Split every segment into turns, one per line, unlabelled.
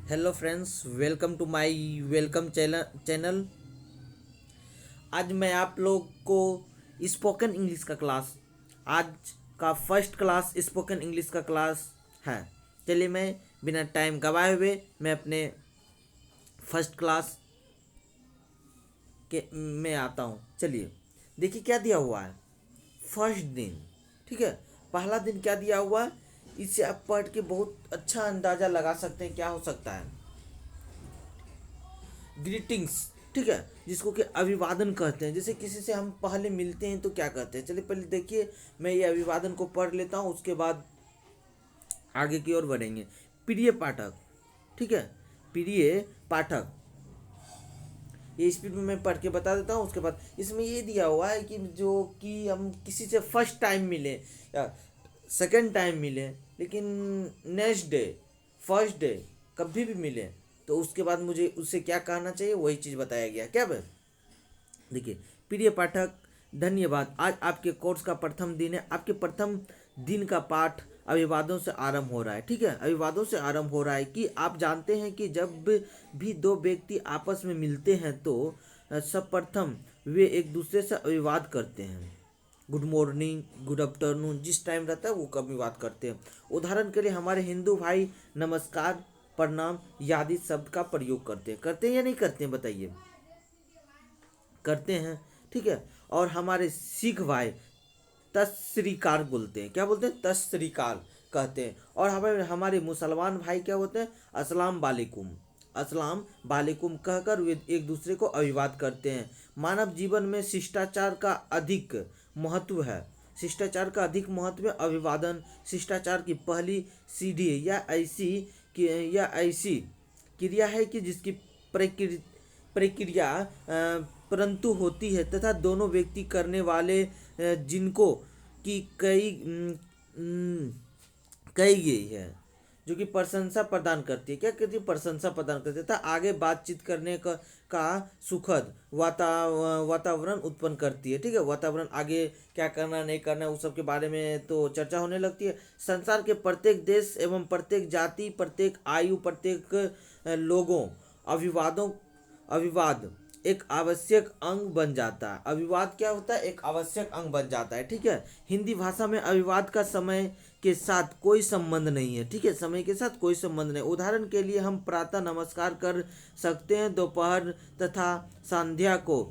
Hello friends, welcome to my welcome channel. आज मैं आप लोग को स्पोकन इंग्लिश का क्लास, आज का फर्स्ट क्लास स्पोकन इंग्लिश का क्लास है। चलिए मैं बिना टाइम गवाए हुए मैं अपने फर्स्ट क्लास के में आता हूँ। चलिए देखिए क्या दिया हुआ है। फर्स्ट दिन, ठीक है, पहला दिन क्या दिया हुआ है, इससे आप पढ़ के बहुत अच्छा अंदाज़ा लगा सकते हैं क्या हो सकता है। ग्रीटिंग्स, ठीक है, जिसको कि अभिवादन कहते हैं। जैसे किसी से हम पहले मिलते हैं तो क्या कहते हैं। चलिए पहले देखिए, मैं ये अभिवादन को पढ़ लेता हूँ, उसके बाद आगे की ओर बढ़ेंगे। प्रिय पाठक, ठीक है, प्रिय पाठक, ये स्पीड में मैं पढ़ के बता देता हूँ। उसके बाद इसमें ये दिया हुआ है कि जो कि हम किसी से फर्स्ट टाइम मिले या सेकंड टाइम मिले, लेकिन नेक्स्ट डे, फर्स्ट डे कभी भी मिले तो उसके बाद मुझे उससे क्या कहना चाहिए, वही चीज़ बताया गया। क्या भाई, देखिए, प्रिय पाठक, धन्यवाद। आज आपके कोर्स का प्रथम दिन है। आपके प्रथम दिन का पाठ अभिवादों से आरंभ हो रहा है। ठीक है, अभिवादों से आरंभ हो रहा है कि आप जानते हैं कि जब भी दो व्यक्ति आपस में मिलते हैं तो सर्वप्रथम वे एक दूसरे से अभिवाद करते हैं। गुड मॉर्निंग, गुड आफ्टरनून, जिस टाइम रहता है वो कभी बात करते हैं। उदाहरण के लिए हमारे हिंदू भाई नमस्कार, प्रणाम, आदि शब्द का प्रयोग करते हैं या नहीं करते हैं, बताइए। करते हैं, ठीक है। और हमारे सिख भाई तत् श्री अकाल बोलते हैं। क्या बोलते हैं? तत् श्री अकाल कहते हैं। और हमारे हमारे मुसलमान भाई क्या बोलते हैं? अस्सलाम वालेकुम, अस्सलाम वालेकुम कहकर वे एक दूसरे को अभिवाद करते हैं। मानव जीवन में शिष्टाचार का अधिक महत्व है। शिष्टाचार का अधिक महत्व है। अभिवादन शिष्टाचार की पहली सीढ़ी है। यह ऐसी क्रिया है कि जिसकी प्रक्रिया परंतु होती है तथा दोनों व्यक्ति करने वाले जिनको की कही गई है, जो कि प्रशंसा प्रदान करती है। क्या करती है? प्रशंसा प्रदान करती है तथा आगे बातचीत करने का सुखद वातावरण उत्पन्न करती है। ठीक है, वातावरण आगे क्या करना नहीं करना उस सब के बारे में तो चर्चा होने लगती है। संसार के प्रत्येक देश एवं प्रत्येक जाति, प्रत्येक आयु, प्रत्येक लोगों अभिवाद एक आवश्यक अंग बन जाता है। अभिवाद क्या होता है? एक आवश्यक अंग बन जाता है। ठीक है, हिंदी भाषा में अभिवाद का समय के साथ कोई संबंध नहीं है। ठीक है, समय के साथ कोई संबंध नहीं। उदाहरण के लिए हम प्रातः नमस्कार कर सकते हैं, दोपहर तथा संध्या को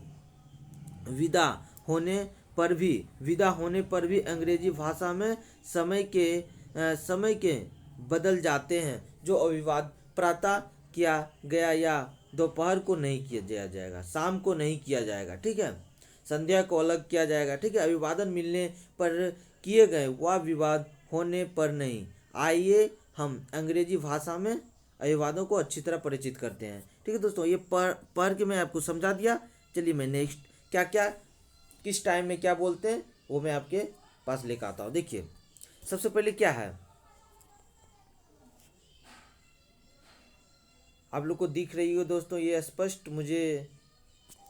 विदा होने विदा होने पर भी अंग्रेजी भाषा में समय के बदल जाते हैं। जो अभिवाद प्रातः किया गया या दोपहर को नहीं किया जाएगा, शाम को नहीं किया जाएगा। ठीक है, संध्या को अलग किया जाएगा। ठीक है, अभिवादन मिलने पर किए गए व विवाद होने पर नहीं। आइए हम अंग्रेजी भाषा में अभिवादों को अच्छी तरह परिचित करते हैं। ठीक है दोस्तों, ये पढ़ के मैं आपको समझा दिया। चलिए मैं नेक्स्ट क्या क्या किस टाइम में क्या बोलते हैं वो मैं आपके पास लेकर आता हूँ। देखिए सबसे पहले क्या है, आप लोग को दिख रही हो दोस्तों ये स्पष्ट, मुझे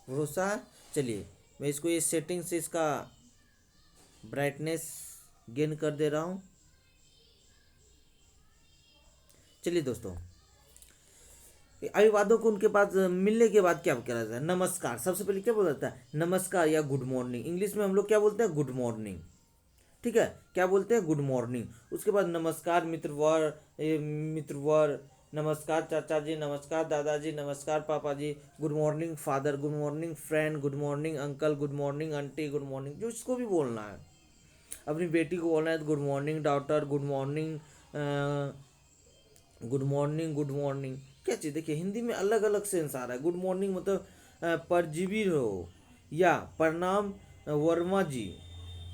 भरोसा है। चलिए मैं इसको ये सेटिंग से इसका ब्राइटनेस गेन कर दे रहा हूँ। चलिए दोस्तों, अभिवादों को उनके पास मिलने के बाद क्या करा जाता है? नमस्कार, सबसे पहले क्या बोला जाता है? नमस्कार या गुड मॉर्निंग। इंग्लिश में हम लोग क्या बोलते हैं? Good morning. ठीक है, क्या बोलते हैं? Good morning. उसके बाद नमस्कार मित्रवर, नमस्कार चाचा जी, नमस्कार दादाजी, नमस्कार पापा जी, good morning father, good morning friend, good morning uncle, good morning aunty, good morning, जो इसको भी बोलना है। अपनी बेटी को बोलना है तो good morning daughter, good morning, good morning, good morning. क्या चीज़, देखिए हिंदी में अलग अलग सेंस आ रहा है। गुड मॉर्निंग मतलब परजीवी रहो या प्रणाम वर्मा जी।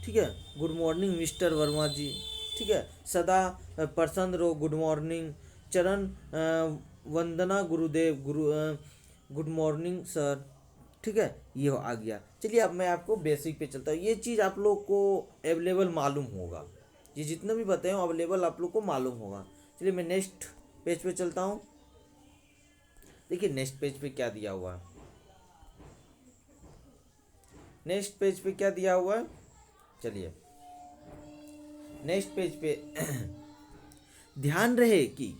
ठीक है, गुड मॉर्निंग मिस्टर वर्मा जी। ठीक है, सदा प्रसन्न रहो, गुड मॉर्निंग। चरण वंदना गुरुदेव, गुड मॉर्निंग सर। ठीक है, ये आ गया। चलिए अब मैं आपको बेसिक पे चलता हूँ। ये चीज़ आप लोग को अवेलेबल मालूम होगा, ये जितना भी बताए हो अवेलेबल आप लोग को मालूम होगा। चलिए मैं नेक्स्ट पेज पे चलता हूँ। देखिए नेक्स्ट पेज पे क्या दिया हुआ है। नेक्स्ट पेज पे क्या दिया हुआ है, चलिए नेक्स्ट पेज पे ध्यान रहे कि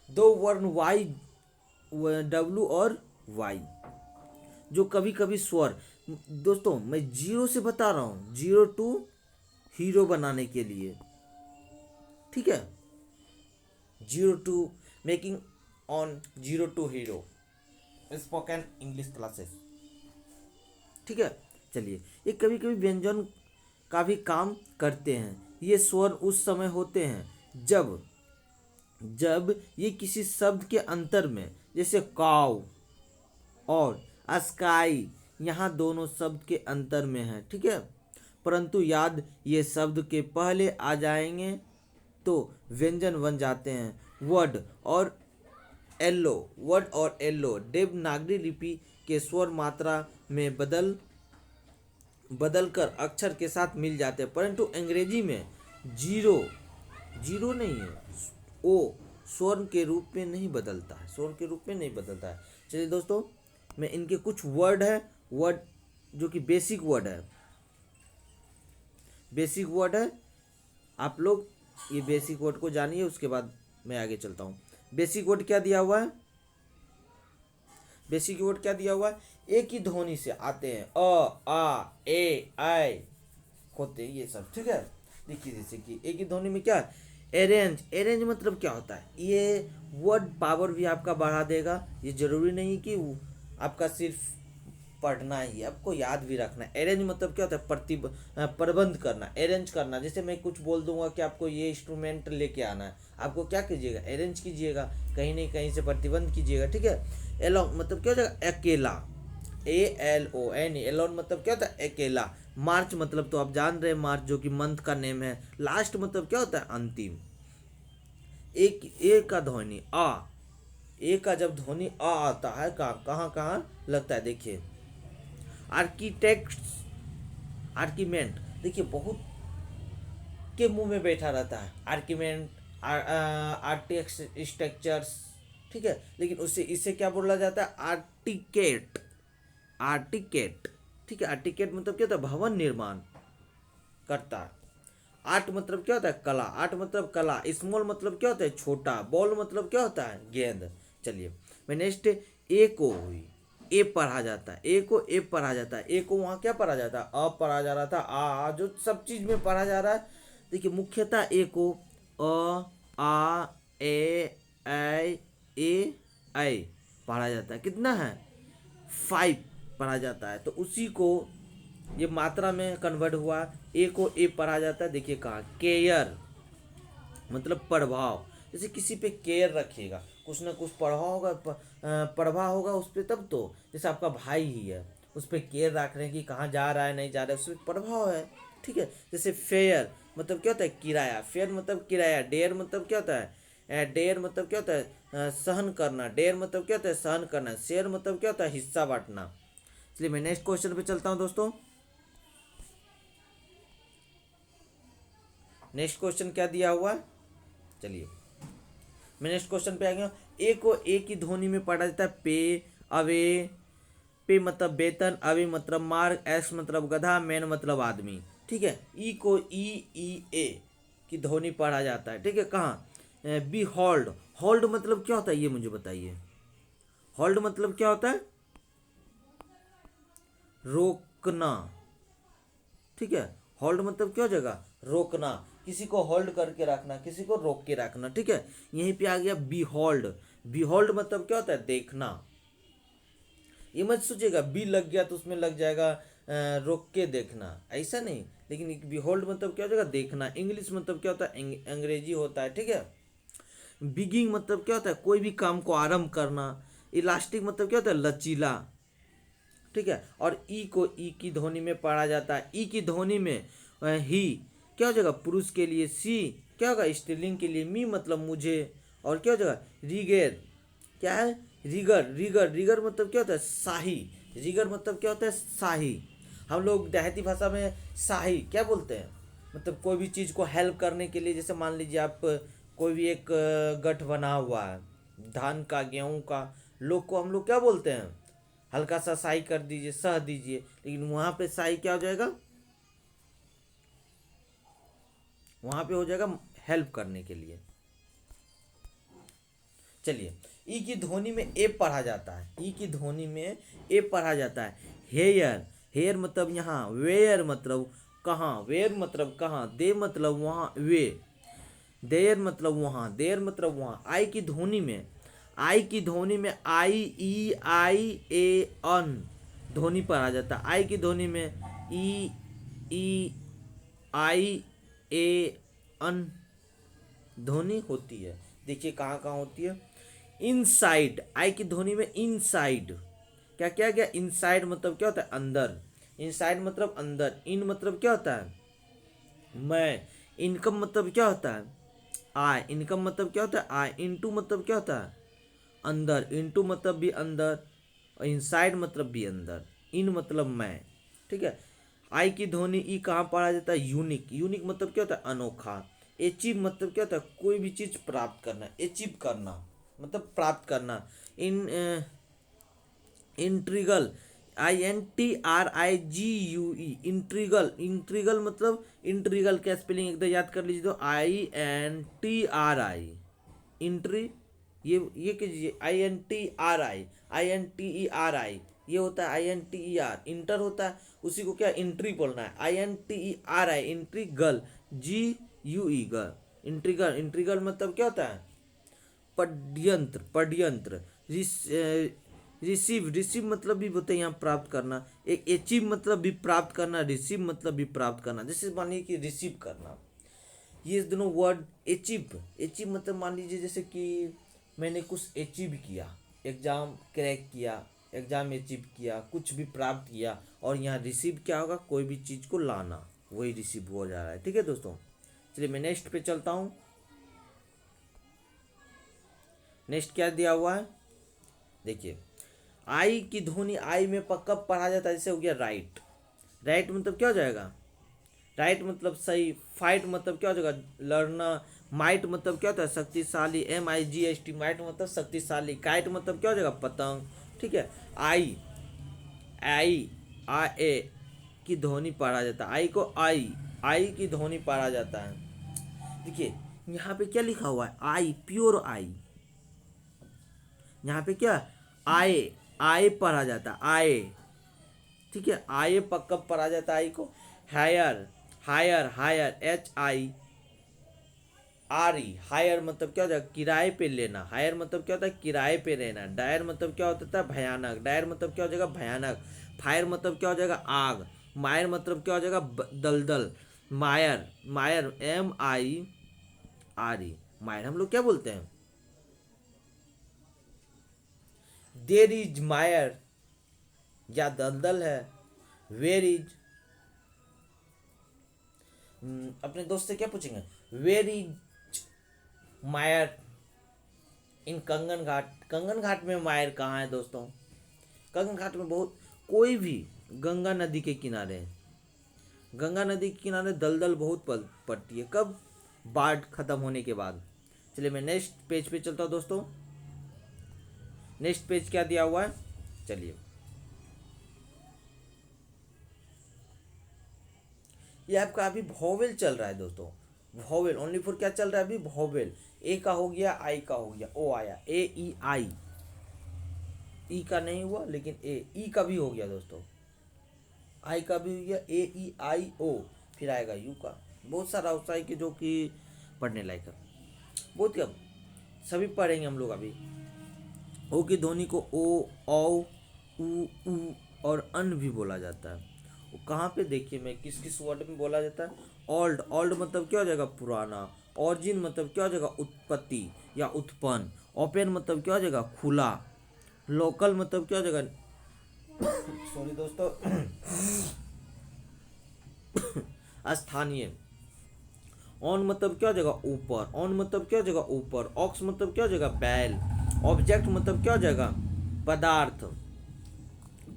दो वर्ण वाई, डब्लू और वाई, जो कभी कभी स्वर, दोस्तों मैं जीरो से बता रहा हूँ, जीरो टू हीरो बनाने के लिए, ठीक है, zero to making on zero to hero spoken English classes, ठीक है। चलिए, ये कभी कभी व्यंजन का भी काम करते हैं। ये स्वर उस समय होते हैं जब जब ये किसी शब्द के अंतर में, जैसे काउ और स्काई, यहाँ दोनों शब्द के अंतर में है, ठीक है, परंतु याद ये शब्द के पहले आ जाएंगे तो व्यंजन बन जाते हैं। वर्ड और एल्लो देवनागरी लिपि के स्वर मात्रा में बदल कर अक्षर के साथ मिल जाते हैं, परंतु अंग्रेजी में जीरो जीरो नहीं है, ओ स्वर्ण के रूप में नहीं बदलता है, स्वर्ण के रूप में नहीं बदलता है। चलिए दोस्तों, मैं इनके कुछ वर्ड जो कि बेसिक वर्ड है, आप लोग ये बेसिक वर्ड को जानिए, उसके बाद मैं आगे चलता हूँ। बेसिक वर्ड क्या दिया हुआ है? बेसिक वर्ड क्या दिया हुआ है? एक ही ध्वनि से आते हैं, अ आ ए आई होते हैं ये सब, ठीक है। देखिए जैसे कि एक ही ध्वनि में क्या है, अरेंज मतलब क्या होता है? ये वर्ड पावर भी आपका बढ़ा देगा, ये जरूरी नहीं कि आपका सिर्फ पढ़ना ही, आपको याद भी रखना है। अरेंज मतलब क्या होता है? प्रबंध करना, अरेंज करना। जैसे मैं कुछ बोल दूंगा कि आपको ये इंस्ट्रूमेंट लेके आना है, आपको क्या कीजिएगा? अरेंज कीजिएगा, कहीं नहीं कहीं से प्रतिबंध कीजिएगा, ठीक है। एलोन मतलब क्या हो जाएगा? अकेला, ALON, एलोन मतलब क्या होता है? अकेला। मार्च मतलब तो आप जान रहे हैं, मार्च जो कि मंथ का नेम है। लास्ट मतलब क्या होता है? अंतिम। एक ए का ध्वनि आ, ए का जब ध्वनि आ आता है, कहाँ कहाँ लगता है? देखिए, आर्किटेक्ट्स, आर्कीमेंट, देखिए बहुत के मुंह में बैठा रहता है आर्कीमेंट, आर्किटेक्चर्स, ठीक है, लेकिन उससे इसे क्या बोला जाता है? आर्टिकेट, ठीक है। आर्टिकेट मतलब क्या होता है? भवन निर्माण करता है। आर्ट मतलब क्या होता है? कला, आर्ट मतलब कला। स्मॉल मतलब क्या होता है? छोटा। बॉल मतलब क्या होता है? गेंद। चलिए, मैं नेक्स्ट, ए को हुई, ए पढ़ा जाता है, ए को ए पढ़ा जाता है, ए को वहाँ क्या पढ़ा जाता है? अ पढ़ा जा रहा था, आ जो सब चीज में पढ़ा जा रहा है। देखिए, मुख्यतः ए को आ ए आई पढ़ा जाता है। कितना है? 5 पढ़ा जाता है। तो उसी को ये मात्रा में कन्वर्ट हुआ, ए को ए पढ़ा जाता है। देखिए कहाँ, केयर मतलब प्रभाव, जैसे किसी पे केयर रखिएगा, कुछ ना कुछ प्रभाव होगा उस पर, तब तो। जैसे आपका भाई ही है, उस पर केयर रख रहे हैं कि कहाँ जा रहा है नहीं जा रहा है, उस पर प्रभाव है, ठीक है। जैसे फेयर मतलब क्या होता है? किराया, फेयर मतलब किराया। डेयर मतलब क्या होता है? डेयर मतलब क्या होता है? सहन करना। डेयर मतलब क्या होता है? सहन करना। शेयर मतलब क्या होता है? हिस्सा बांटना। इसलिए मैं नेक्स्ट क्वेश्चन पे चलता हूँ दोस्तों। नेक्स्ट क्वेश्चन क्या दिया हुआ है? चलिए, मैं नेक्स्ट क्वेश्चन पे आ गया। ए को ए की ध्वनि में पढ़ा जाता है पे, अवे। पे मतलब वेतन, अवे मतलब मार्ग, एस मतलब गधा, मैन मतलब आदमी, ठीक है। ई को ई ए की ध्वनि पढ़ा जाता है, ठीक है। कहाँ? बी होल्ड, होल्ड मतलब क्या होता है? ये मुझे बताइए, होल्ड मतलब क्या होता है? रोकना, ठीक है। होल्ड मतलब क्या हो जाएगा? रोकना, किसी को होल्ड करके रखना, किसी को रोक के रखना, ठीक है। यहीं पे आ गया बी होल्ड। बी होल्ड मतलब क्या होता है? देखना। ये मत सोचिएगा बी लग गया तो उसमें लग जाएगा रोक के देखना, ऐसा नहीं। लेकिन बी होल्ड मतलब क्या हो जाएगा? देखना। इंग्लिश मतलब क्या होता है? अंग्रेजी होता है, ठीक है। बिगिंग मतलब क्या होता है? कोई भी काम को आरंभ करना। इलास्टिक मतलब क्या होता है? लचीला, ठीक है। और ई को ई की ध्वनि में पढ़ा जाता है। ई की ध्वनि में ही क्या हो जाएगा? पुरुष के लिए। सी क्या होगा? स्त्रीलिंग के लिए। मी मतलब मुझे। और क्या हो जाएगा? रिगेर क्या है? रिगर मतलब क्या होता है? शाही। रिगर मतलब क्या होता है? शाही। हम लोग देहाती भाषा में शाही क्या बोलते हैं? मतलब कोई भी चीज़ को हेल्प करने के लिए, जैसे मान लीजिए आप कोई भी एक गठ बना हुआ है धान का, गेहूं का, लोग को हम लोग क्या बोलते हैं? हल्का सा साई कर दीजिए, सह दीजिए। लेकिन वहां पे साई क्या हो जाएगा? वहां पे हो जाएगा हेल्प करने के लिए। चलिए, ई की ध्वनि में ए पढ़ा जाता है, ई की ध्वनि में ए पढ़ा जाता है। हेयर, हेयर मतलब यहाँ, वेयर मतलब कहाँ, वेयर मतलब कहाँ, दे मतलब वहाँ, वे, देयर मतलब वहाँ, देयर मतलब वहाँ। आई की ध्वनि में, आई की ध्वनि में आई ई आई ए अन ध्वनि पढ़ा जाता है। आई की ध्वनि में ई ई आई ए अन ध्वनि होती है। देखिए कहाँ कहाँ होती है। इनसाइड, आई की ध्वनि में इनसाइड, क्या क्या क्या, इनसाइड मतलब क्या होता है, अंदर, इनसाइड मतलब अंदर। इन मतलब क्या होता है, मैं। इनकम मतलब क्या होता है, आय, इनकम मतलब क्या होता है, आय। इनटू मतलब क्या होता है, अंदर, इनटू मतलब भी अंदर, और इनसाइड मतलब भी अंदर। इन मतलब मैं, ठीक है। आई की ध्वनि ई कहाँ पढ़ा जाता है, यूनिक, यूनिक मतलब क्या होता है, अनोखा। अचीव मतलब क्या होता है, कोई भी चीज प्राप्त करना, अचीव करना मतलब प्राप्त करना। इन इंट्रीगल, INTRIGUE, इंट्रीगल, इंट्रीगल मतलब, इंट्रीगल का स्पेलिंग एकदम याद कर लीजिए तो INTRI, इंट्री, ये कीजिए, INTRI, ये होता है INTER, इंटर होता है, उसी को क्या इंट्री बोलना है, INTERI, इंट्रीगल, GUE गल, इंट्रीगल, इंट्रीगल मतलब क्या होता है, पड्यंत्र, पड्यंत्र। रिसीव, रिसीव मतलब भी होता है यहाँ प्राप्त करना। एक अचीव मतलब भी प्राप्त करना, रिसीव मतलब भी प्राप्त करना। जैसे मान लीजिए कि रिसीव करना, ये दोनों वर्ड, अचीव, अचीव मतलब मान लीजिए जैसे कि मैंने कुछ अचीव किया, एग्जाम क्रैक किया, एग्जाम अचीव किया, कुछ भी प्राप्त किया। और यहाँ रिसीव क्या होगा, कोई भी चीज़ को लाना, वही रिसीव हो जा रहा है। ठीक है दोस्तों, चलिए मैं नेक्स्ट पे चलता हूँ। नेक्स्ट क्या दिया हुआ है, देखिए, आई की ध्वनि आई में कब पढ़ा जाता है, जैसे हो गया राइट, राइट मतलब क्या हो जाएगा, राइट मतलब सही। फाइट मतलब क्या हो जाएगा, लड़ना। माइट मतलब क्या होता है, शक्तिशाली, MIGHT, माइट मतलब शक्तिशाली। काइट मतलब क्या हो जाएगा, पतंग। ठीक है। आई, आई आ ए की ध्वनि पढ़ा जाता है, आई को आई, आई की ध्वनि पढ़ा जाता है। देखिए यहाँ पे क्या लिखा हुआ है, आई, प्योर आई। यहाँ पे क्या, आए, आए पढ़ा जाता है, आए। ठीक है, आए पक्का पढ़ा जाता है आई को। Hire, hire, hire, HIRE, hire मतलब क्या होता है, किराए पे लेना। हायर मतलब क्या होता है, किराए पे रहना। डायर मतलब क्या होता है, भयानक। डायर मतलब क्या हो जाएगा, भयानक। फायर मतलब क्या हो जाएगा, आग। मायर मतलब क्या हो जाएगा, दलदल। मायर, मायर, MIRE, मायर हम लोग क्या बोलते हैं, देर इज मायर, या दलदल है। वेर इज, अपने दोस्त से क्या पूछेंगे, वेर इज मायर इन कंगन घाट। कंगन घाट में मायर कहाँ है दोस्तों, कंगन घाट में बहुत, कोई भी गंगा नदी के किनारे, गंगा नदी के किनारे दलदल बहुत पड़ती है, कब, बाढ़ खत्म होने के बाद। चलिए मैं नेक्स्ट पेज पे चलता हूँ दोस्तों। नेक्स्ट पेज क्या दिया हुआ है, चलिए, ये आपका अभी वॉवेल चल रहा है दोस्तों। वॉवेल ओनली फॉर क्या चल रहा है अभी, वॉवेल। ए का हो गया, आई का हो गया, ओ आया, AEI। ई का नहीं हुआ लेकिन ई का भी हो गया दोस्तों, आई का भी हो गया, AEIO। फिर आएगा यू का। बहुत सारा होता है कि जो कि पढ़ने लायक है, बहुत कम, सभी पढ़ेंगे हम लोग अभी। ओ की ध्वनि को ओ, औ, उ और अन भी बोला जाता है। वो कहाँ पे, देखिए मैं किस किस वर्ड में बोला जाता है। ओल्ड, ओल्ड मतलब क्या हो जाएगा, पुराना। ऑरिजिन मतलब क्या हो जाएगा, उत्पत्ति या उत्पन्न। ओपन मतलब क्या हो जाएगा, खुला। लोकल मतलब क्या हो जाएगा, सॉरी दोस्तों, स्थानीय। ऑन मतलब क्या हो जाएगा, ऊपर। ऑन मतलब क्या हो जाएगा, ऊपर। ऑक्स मतलब क्या हो जाएगा, बैल। ऑब्जेक्ट मतलब क्या हो जाएगा, पदार्थ।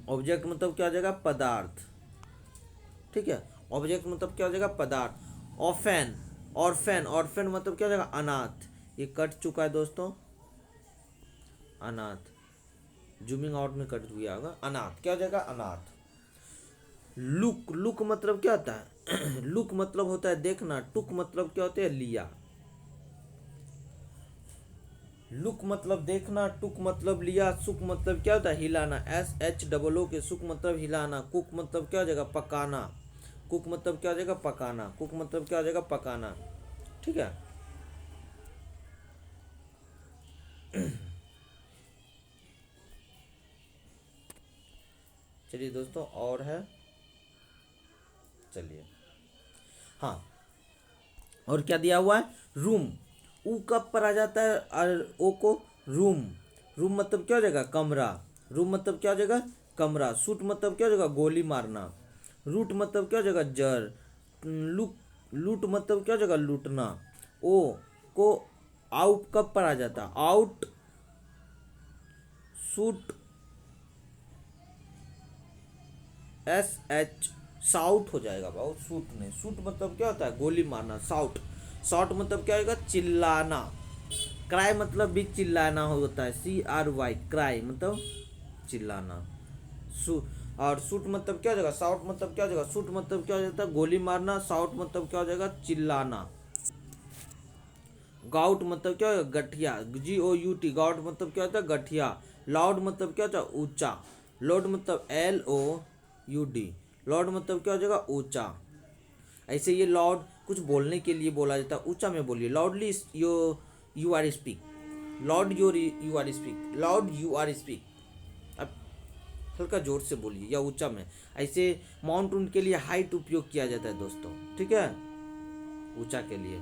ऑब्जेक्ट मतलब क्या हो जाएगा, पदार्थ। ठीक है, ऑब्जेक्ट मतलब क्या हो जाएगा, पदार्थ। ऑफेन, ऑर्फेन, ऑर्फेन मतलब क्या हो जाएगा, अनाथ। ये कट चुका है दोस्तों, अनाथ, जूमिंग आउट में कट गया होगा। अनाथ क्या हो जाएगा, अनाथ। लुक, लुक मतलब क्या होता है, लुक मतलब होता है देखना। टुक मतलब क्या होता है, लिया। लुक मतलब देखना, टुक मतलब लिया, सुक मतलब क्या होता है हिलाना, SHOO के सुक मतलब हिलाना, कुक मतलब क्या हो जाएगा पकाना, कुक मतलब क्या हो जाएगा पकाना, कुक मतलब क्या हो जाएगा पकाना। ठीक है। चलिए दोस्तों और है, चलिए हाँ, और क्या दिया हुआ है रूम, ऊ कब पर आ जाता है और ओ को रूम, रूम मतलब क्या हो जाएगा कमरा, रूम मतलब क्या हो जाएगा कमरा, शूट मतलब क्या हो जाएगा गोली मारना, रूट मतलब क्या हो जाएगा जड़, लूट लूट मतलब क्या हो जाएगा लूटना, ओ को आउट कब पर आ जाता है आउट, शूट SH साउट हो जाएगा भाव, शूट नहीं, शूट मतलब क्या होता है गोली मारना, साउट, शॉट मतलब क्या होगा चिल्लाना, क्राई मतलब भी चिल्लाना होता है, CRY क्राई मतलब चिल्लाना, शू और शूट मतलब क्या हो जाएगा साउट मतलब क्या हो जाएगा, शूट मतलब क्या हो जाता है गोली मारना, साउट मतलब क्या हो जाएगा चिल्लाना, गाउट मतलब क्या होगा गठिया, GOUT गाउट मतलब क्या होता है गठिया, लाउड मतलब क्या होता है ऊंचा, लोड मतलब LOUD, लॉर्ड मतलब क्या हो जाएगा ऊंचा। ऐसे ये लॉर्ड कुछ बोलने के लिए बोला जाता है, ऊंचा में बोलिए loudly yo you are speak, lord your you are speak, loud you are speak. अब हल्का जोर से बोलिए या ऊंचा में। ऐसे माउंटेन के लिए हाइट उपयोग किया जाता है दोस्तों, ठीक है, ऊंचा के लिए।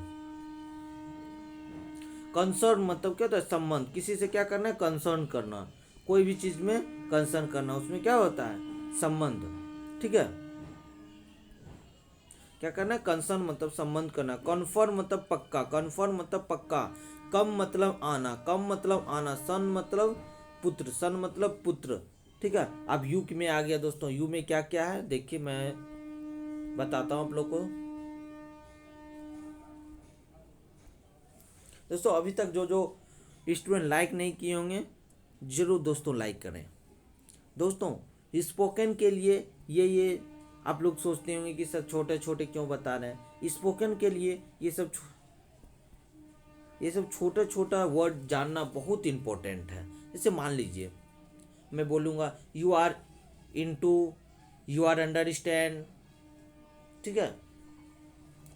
कंसर्न मतलब क्या होता है संबंध, किसी से क्या करना है कंसर्न करना, कोई भी चीज में कंसर्न करना, उसमें क्या होता है संबंध। ठीक है, क्या करना है कंसर्न मतलब संबंध करना, कन्फर्म मतलब पक्का, कन्फर्म मतलब पक्का, कम मतलब आना, कम मतलब आना, सन मतलब पुत्र, सन मतलब पुत्र। ठीक है, अब यू में आ गया दोस्तों, यू में क्या क्या है देखिए मैं बताता हूँ आप लोग को। दोस्तों अभी तक जो जो स्टूडेंट लाइक नहीं किए होंगे जरूर दोस्तों लाइक करें। दोस्तों स्पोकन के लिए ये आप लोग सोचते होंगे कि सर छोटे छोटे क्यों बता रहे हैं, स्पोकन के लिए ये सब छोटा छोटा वर्ड जानना बहुत इम्पोर्टेंट है। जैसे मान लीजिए मैं बोलूँगा you are into, you are understand. ठीक है,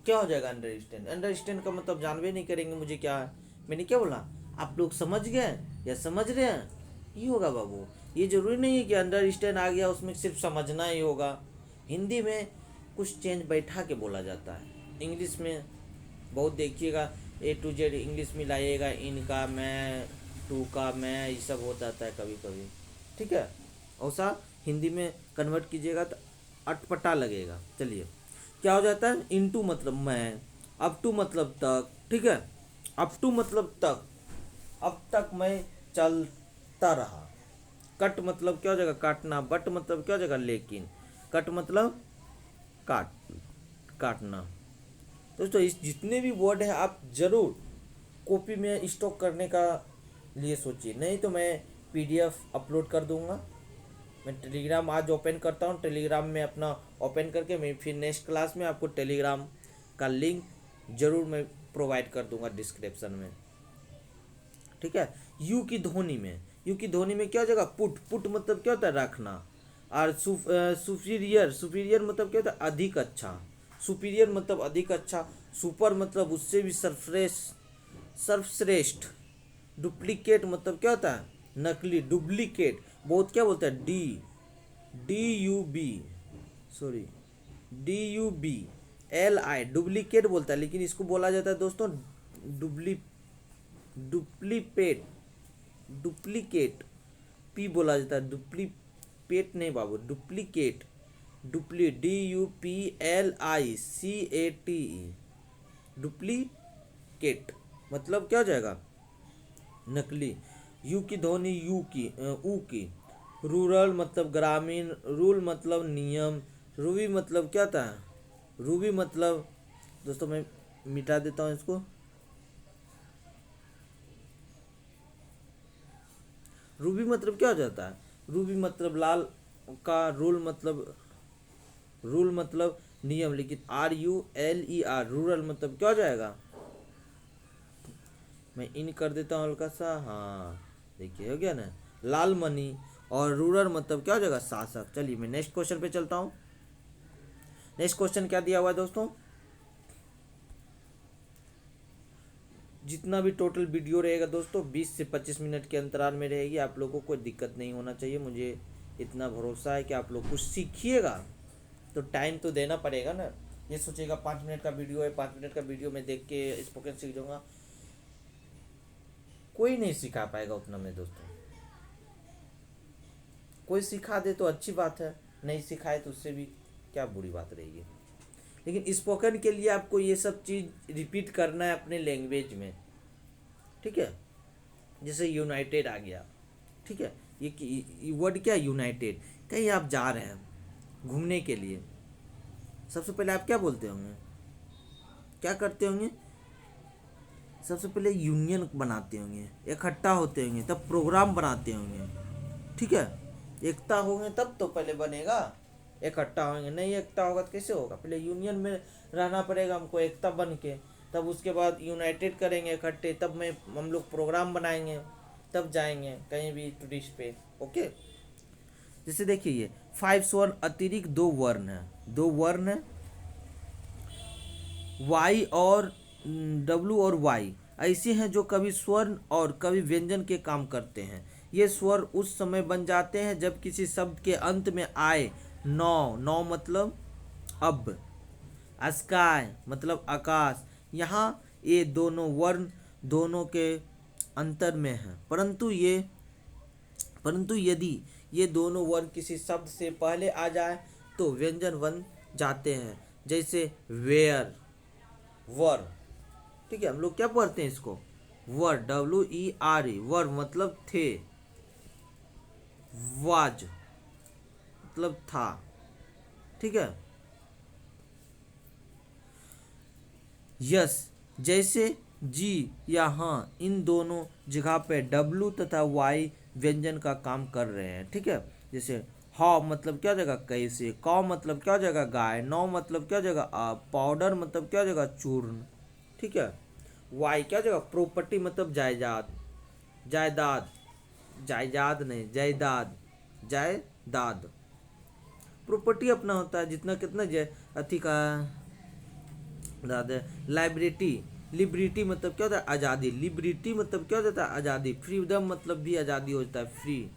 क्या हो जाएगा अंडरस्टैंड, अंडरस्टैंड का मतलब जानवे नहीं करेंगे मुझे क्या है, मैंने क्या बोला आप लोग समझ गए या समझ रहे हैं, ये होगा बाबू। ये जरूरी नहीं है कि अंडरस्टैंड आ गया उसमें सिर्फ समझना ही होगा, हिंदी में कुछ चेंज बैठा के बोला जाता है, इंग्लिश में बहुत देखिएगा A to Z इंग्लिश में लाइएगा, इनका मैं टू का मैं ये सब हो जाता है कभी कभी। ठीक है, ऐसा हिंदी में कन्वर्ट कीजिएगा तो अटपटा लगेगा। चलिए क्या हो जाता है इनटू मतलब मैं, अप टू मतलब तक। ठीक है, अप टू मतलब तक, अब तक मैं चलता रहा। कट मतलब क्या हो जाएगा काटना, बट मतलब क्या हो जाएगा लेकिन, कट मतलब काट काटना। दोस्तों इस जितने भी वर्ड हैं आप जरूर कॉपी में स्टॉक करने का लिए सोचिए, नहीं तो मैं PDF अपलोड कर दूंगा। मैं टेलीग्राम आज ओपन करता हूँ, टेलीग्राम में अपना ओपन करके मैं फिर नेक्स्ट क्लास में आपको टेलीग्राम का लिंक जरूर मैं प्रोवाइड कर दूंगा डिस्क्रिप्शन में। ठीक है, यू की ध्वनि में, यू की ध्वनि में क्या हो जाएगा पुट, पुट मतलब क्या होता है रखना, और सुपीरियर, सुपीरियर मतलब क्या होता है अधिक अच्छा, सुपीरियर मतलब अधिक अच्छा, सुपर मतलब उससे भी सरफ्रेश सर्वश्रेष्ठ, डुप्लीकेट मतलब क्या होता है नकली, डुप्लीकेट बहुत क्या बोलता है DUB, सॉरी DUBLI डुप्लीकेट बोलता है, लेकिन इसको बोला जाता है दोस्तों डुप्ली डुप्लीपेट, डुप्लीकेट पी बोला जाता है, डुप्लीपेट नहीं बाबू, डुप्लीकेट, DUPLICATE डुप्लीकेट मतलब क्या हो जाएगा नकली। यू की ध्वनि यू की ऊ की, रूरल मतलब ग्रामीण, रूल मतलब नियम, रूबी मतलब क्या था रूबी मतलब, दोस्तों मैं मिटा देता हूँ इसको, रूबी मतलब क्या हो जाता है, रूबी मतलब लाल का, रूल मतलब नियम, लेकिन RULER रूरल मतलब क्या हो जाएगा मैं इन कर देता हूँ हल्का सा, हाँ देखिए हो गया ना, लाल मनी। और रूरल मतलब क्या हो जाएगा, शासक। चलिए मैं नेक्स्ट क्वेश्चन पे चलता हूँ। नेक्स्ट क्वेश्चन क्या दिया हुआ है दोस्तों, जितना भी टोटल वीडियो रहेगा दोस्तों 20 से 25 मिनट के अंतराल में रहेगी, आप लोगों को कोई दिक्कत नहीं होना चाहिए। मुझे इतना भरोसा है कि आप लोग कुछ सीखिएगा, तो टाइम तो देना पड़ेगा ना। ये सोचेगा 5 मिनट का वीडियो है, 5 मिनट का वीडियो में देख के स्पोकन सीख जाऊँगा, कोई नहीं सिखा पाएगा उतना में दोस्तों। कोई सिखा दे तो अच्छी बात है, नहीं सिखाए तो उससे भी क्या बुरी बात रहेगी। लेकिन स्पोकन के लिए आपको ये सब चीज़ रिपीट करना है अपने लैंग्वेज में, ठीक है। जैसे यूनाइटेड आ गया, ठीक है, ये वर्ड क्या है, यूनाइटेड। कहीं आप जा रहे हैं घूमने के लिए, सबसे पहले आप क्या बोलते होंगे, क्या करते होंगे, सबसे पहले यूनियन बनाते होंगे, इकट्ठा होते होंगे, तब प्रोग्राम बनाते होंगे, ठीक है। एकता होंगे तब तो पहले बनेगा, इकट्ठा होंगे, नहीं एकता होगा तो कैसे होगा। पहले यूनियन में रहना पड़ेगा हमको एकता बन के, तब उसके बाद यूनाइटेड करेंगे इकट्ठे, तब मैं हम लोग प्रोग्राम बनाएंगे, तब जाएंगे कहीं भी टूरिस्ट पे, ओके। जैसे देखिए ये 5 स्वर्ण अतिरिक्त 2 वर्ण है, 2 वर्ण है, वाई और डब्लू और वाई ऐसे हैं जो कभी स्वर्ण और कभी व्यंजन के काम करते हैं। ये स्वर उस समय बन जाते हैं जब किसी शब्द के अंत में आए नौ, नौ मतलब अब, स्काई मतलब आकाश, यहाँ ये दोनों वर्ण दोनों के अंतर में हैं, परंतु यदि ये दोनों वर्ण किसी शब्द से पहले आ जाए तो व्यंजन बन जाते हैं। जैसे वेयर, वर, ठीक है, हम लोग क्या पढ़ते हैं इसको, वर, WERE, वर मतलब थे, वाज मतलब था, ठीक है। यस, जैसे जी या हाँ, इन दोनों जगह पे डब्लू तथा वाई व्यंजन का काम कर रहे हैं, ठीक है। जैसे हाउ मतलब क्या जगह कैसे, काउ मतलब क्या जगह गाय, नौ मतलब क्या जगह पाउडर मतलब क्या जगह चूर्ण, ठीक है। वाई क्या जगह प्रॉपर्टी मतलब जायदाद, जायदाद, जायदाद नहीं जायदाद, जायदाद प्रॉपर्टी अपना होता है, जितना कितना जय अथी का दादा। लाइब्रेटी, लिबर्टी मतलब क्या होता है, आज़ादी, लिबर्टी मतलब क्या होता है, आज़ादी। फ्रीडम मतलब भी आज़ादी होता है, फ्री,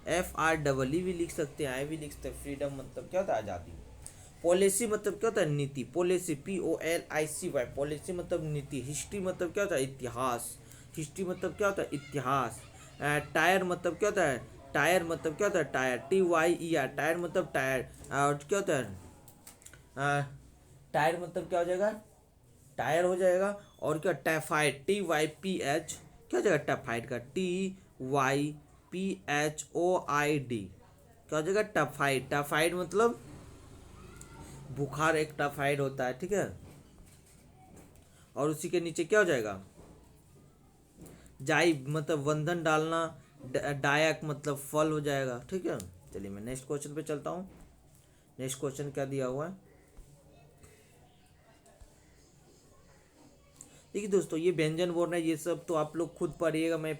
FREE भी लिख सकते हैं, आई भी लिख सकते हैं। फ्रीडम मतलब क्या होता है, आज़ादी। पॉलिसी मतलब क्या होता है, नीति, पॉलिसी POLICY, पॉलिसी मतलब नीति। हिस्ट्री मतलब क्या होता है, इतिहास, हिस्ट्री मतलब क्या होता है, इतिहास। टायर मतलब क्या होता है, टायर मतलब क्या होता है, टायर, TYER, टायर मतलब टायर। और क्या होता है, टायर मतलब क्या हो जाएगा, टायर हो जाएगा। और क्या, टाइफाइड, TYPH, क्या हो जाएगा टाइफाइड का, TYPHOID, क्या हो जाएगा टाइफाइड। टाइफाइड मतलब बुखार, एक टाइफाइड होता है, ठीक है। और उसी के नीचे क्या हो जाएगा, जाई मतलब बंधन डालना, डायक मतलब फल हो जाएगा, ठीक है। चलिए मैं नेक्स्ट क्वेश्चन पे चलता हूँ। नेक्स्ट क्वेश्चन क्या दिया हुआ है, देखिए दोस्तों, ये व्यंजन वर्ण है, ये सब तो आप लोग खुद पढ़िएगा। मैं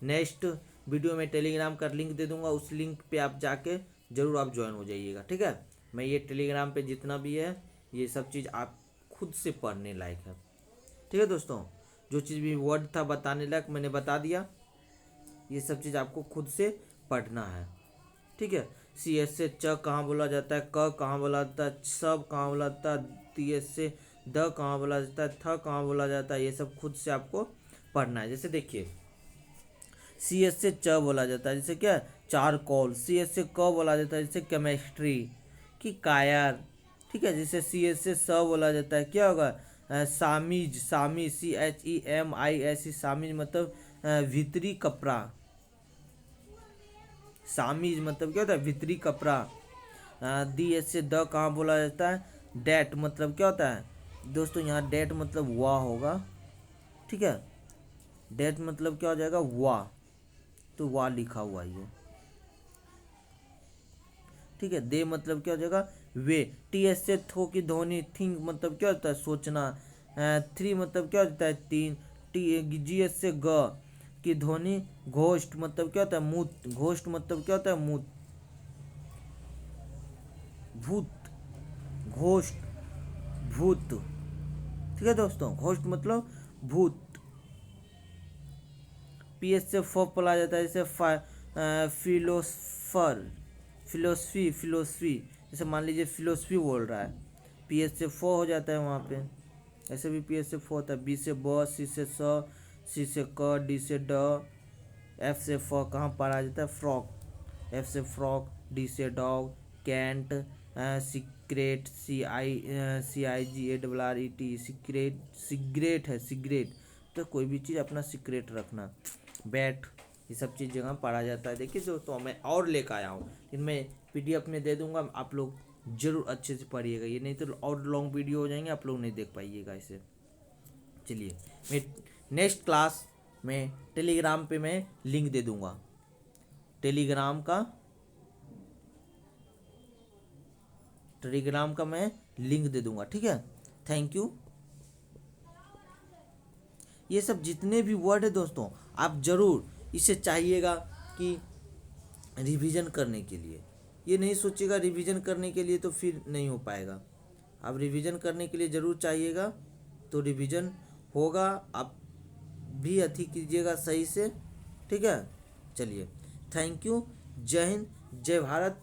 नेक्स्ट वीडियो में टेलीग्राम का लिंक दे दूंगा, उस लिंक पे आप जाके जरूर आप ज्वाइन हो जाइएगा, ठीक है। मैं ये टेलीग्राम पे जितना भी है ये सब चीज़ आप खुद से पढ़ने लायक है, ठीक है दोस्तों। जो चीज़ भी वर्ड था बताने लायक मैंने बता दिया, ये सब चीज़ आपको खुद से पढ़ना है, ठीक है। CS से च कहाँ बोला जाता है, क कहाँ बोला जाता है, सब कहाँ बोला जाता है, TS से द कहाँ बोला जाता है, थ कहाँ बोला जाता है, ये सब खुद से आपको पढ़ना है। जैसे देखिए CS से च बोला जाता है, जैसे क्या, चारकोल। CS से क बोला जाता है, जैसे केमिस्ट्री की कायर, ठीक है। जैसे CS से स बोला जाता है, क्या होगा, सामीज, सामी, CHEMIS, सामीज मतलब भीतरी कपड़ा, सामीज मतलब क्या होता है, भीतरी कपड़ा। DS से द कहाँ बोला जाता है, डेट मतलब क्या होता है दोस्तों, यहाँ डेट मतलब वाह होगा, ठीक है। डेट मतलब क्या हो जाएगा, वाह, तो वाह लिखा हुआ ही है, ठीक है। दे मतलब क्या हो जाएगा, वे। टी एस से थो की ध्वनि, थिंक मतलब क्या होता है सोचना, थ्री मतलब क्या होता है तीन, टी जी एस से ग की ध्वनि, घोस्ट मतलब क्या होता है मूत, घोस्ट मतलब क्या होता है मूत, भूत, घोस्ट, भूत। ठीक है दोस्तों, घोस्ट मतलब भूत। पी एस से फ पढ़ा जाता है, जैसे फिलोसफर, फिलोसफी, फिलोसफी, जैसे मान लीजिए फिलोसफी बोल रहा है, पी एस से फ हो जाता है वहाँ पे। ऐसे भी पी एस से फ होता है। बी से ब, सी से स, सी से क, डी से ड, एफ से फ कहाँ पढ़ा जाता है फ्रॉक, एफ से फ्रॉक, डी से dog, can't, secret, CIGARRET, secret, cigarette है सिगरेट, तो कोई भी चीज़ अपना सीक्रेट रखना, बैट, ये सब चीज़ जगह पढ़ा जाता है। देखिए दोस्तों मैं और लेकर आया हूँ, इनमें PDF में दे दूंगा, आप लोग जरूर अच्छे से पढ़िएगा, ये नहीं तो और लॉन्ग वीडियो हो जाएंगे, आप लोग नहीं देख पाइएगा इसे। चलिए मैं नेक्स्ट क्लास में टेलीग्राम पे मैं लिंक दे दूंगा, टेलीग्राम का मैं लिंक दे दूंगा, ठीक है। Thank you. ये सब जितने भी वर्ड है दोस्तों, आप ज़रूर इसे चाहिएगा कि रिवीजन करने के लिए, ये नहीं सोचिएगा रिवीजन करने के लिए तो फिर नहीं हो पाएगा, आप रिवीजन करने के लिए ज़रूर चाहिएगा, तो रिवीजन होगा, आप भी अथी कीजिएगा सही से, ठीक है। चलिए थैंक यू, जय हिंद, जय भारत।